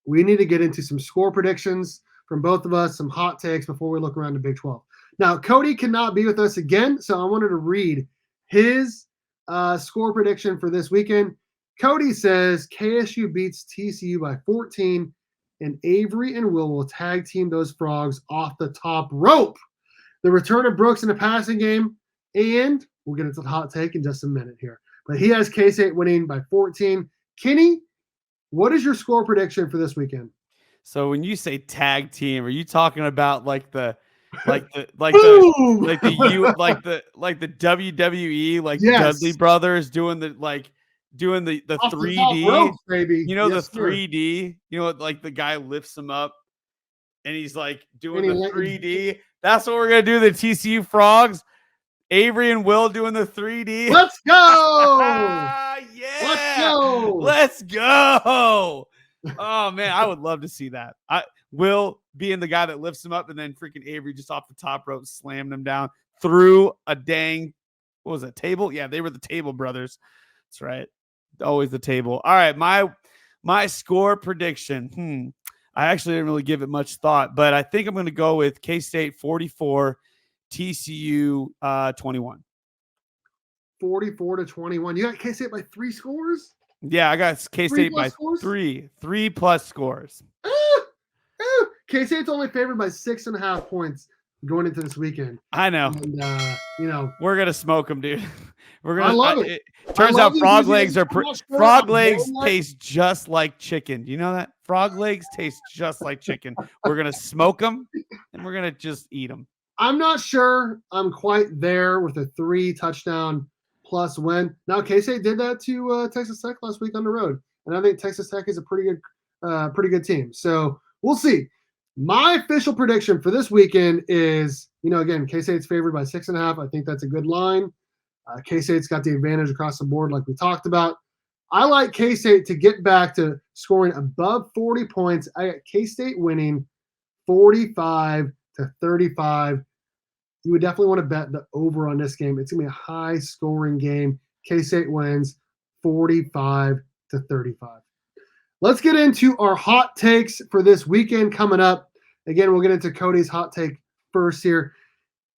we need to get into some score predictions from both of us, some hot takes before we look around the Big 12. Now, Cody cannot be with us again, so I wanted to read his score prediction for this weekend. Cody says KSU beats TCU by 14, and Avery and Will tag team those frogs off the top rope. The return of Brooks in the passing game, and we'll get into the hot take in just a minute here. But he has K-State winning by 14. Kenny, what is your score prediction for this weekend? So when you say tag team, are you talking about like the WWE, like Yes. Dudley Brothers doing the 3D ropes, baby. You know, yes, the 3D, you know, like the guy lifts him up and he's like doing the 3D. That's what we're gonna do. The TCU frogs, Avery and Will doing the 3D. Let's go! Yeah, let's go. Oh man, I would love to see that. Will being the guy that lifts him up, and then freaking Avery just off the top rope slammed him down through a dang, what was it, table? Yeah, they were the Table Brothers. That's right. Always the table. All right, my score prediction. I actually didn't really give it much thought, but I think I'm going to go with K-State 44, TCU 21. 44-21. You got K-State by 3 scores? Yeah, I got K-State by scores? 3 plus scores. K-State's only favored by 6.5 points going into this weekend. I know. And, we're going to smoke them, dude. I love it. Turns out frog legs taste just like chicken. Do you know that? Frog legs taste just like chicken. We're going to smoke them, and we're going to just eat them. I'm not sure I'm quite there with a 3-touchdown plus win. Now, K-State did that to Texas Tech last week on the road, and I think Texas Tech is a pretty good team. So we'll see. My official prediction for this weekend is, again, K-State's favored by 6.5. I think that's a good line. K-State's got the advantage across the board like we talked about. I like K-State to get back to scoring above 40 points. I got K-State winning 45-35. You would definitely want to bet the over on this game. It's going to be a high-scoring game. K-State wins 45-35. Let's get into our hot takes for this weekend coming up. Again, we'll get into Cody's hot take first here.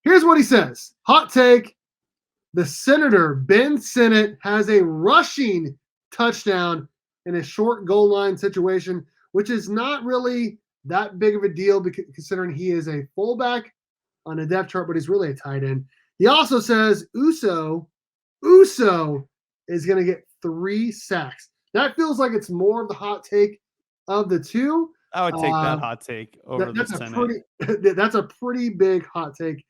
Here's what he says. Hot take. The Senator, Ben Sinnott, has a rushing touchdown in a short goal line situation, which is not really that big of a deal considering he is a fullback on a depth chart, but he's really a tight end. He also says Uso is going to get 3 sacks. That feels like it's more of the hot take of the two. I would take that hot take over the Senate. That's a pretty big hot take.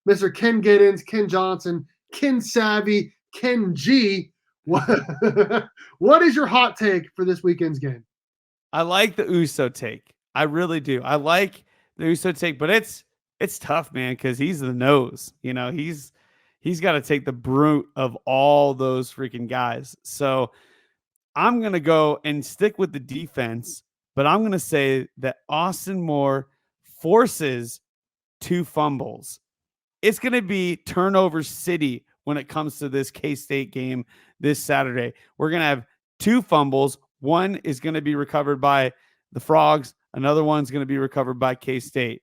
Mr. Ken Giddens, Ken Johnson, Ken Savvy, Ken G. What is your hot take for this weekend's game? I like the Uso take. I really do. I like the Uso take, but it's tough, man, because he's the nose. He's got to take the brunt of all those freaking guys. So I'm going to go and stick with the defense, but I'm going to say that Austin Moore forces 2 fumbles. It's going to be turnover city when it comes to this K-State game this Saturday. We're going to have 2 fumbles. One is going to be recovered by the Frogs. Another one's going to be recovered by K-State.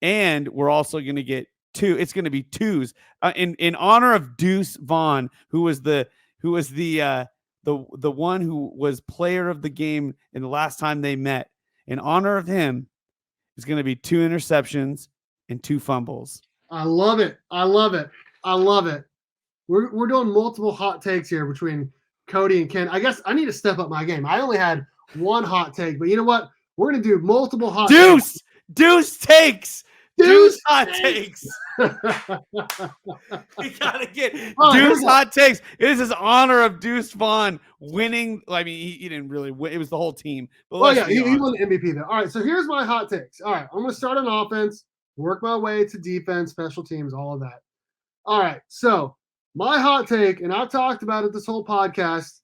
And we're also going to get 2. It's going to be 2s in honor of Deuce Vaughn, who was the one who was player of the game in the last time they met. In honor of him, it's going to be 2 interceptions and 2 fumbles. I love it. We're doing multiple hot takes here between Cody and Ken. I guess I need to step up my game. I only had 1 hot take, but you know what? We're going to do multiple hot takes. Deuce hot takes. We got to get Deuce hot takes. It is his honor of Deuce Vaughn winning. I mean, he didn't really win. It was the whole team. But he won the MVP there. All right, so here's my hot takes. All right, I'm going to start on offense, work my way to defense, special teams, all of that. All right, so my hot take, and I've talked about it this whole podcast,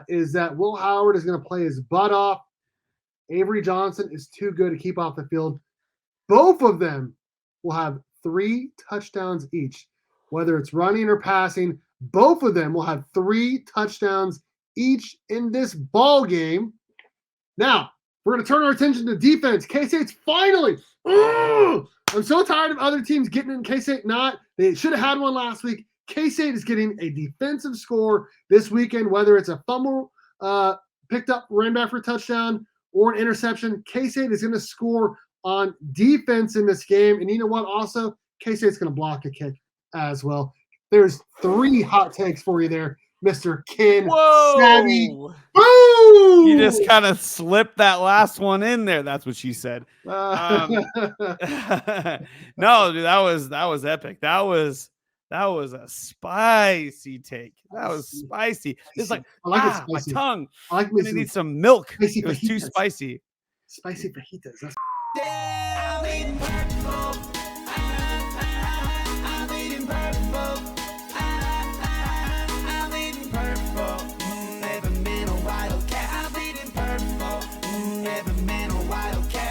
is that Will Howard is going to play his butt off. Avery Johnson is too good to keep off the field. Both of them will have 3 touchdowns each, whether it's running or passing. Both of them will have 3 touchdowns each in this ball game. Now, We're going to turn our attention to defense. K-State's finally. I'm so tired of other teams getting in. K-State not. They should have had one last week. K-State is getting a defensive score this weekend, whether it's a fumble picked up, ran back for a touchdown, or an interception. K-State is going to score on defense in this game. And you know what? Also, K-State's going to block a kick as well. There's 3 hot takes for you there, Mr. Ken Savvy. Boom! You just kind of slipped that last one in there. That's what she said. No, dude, that was epic. That was a spicy take. That was spicy. It's like, I like it spicy. My tongue. I like I'm gonna need some milk. It was too spicy. Spicy fajitas. That's I'm eating purple. I'm eating purple. I'm eating purple. Never been a wild cat. I'm eating purple. Never been a wild cat.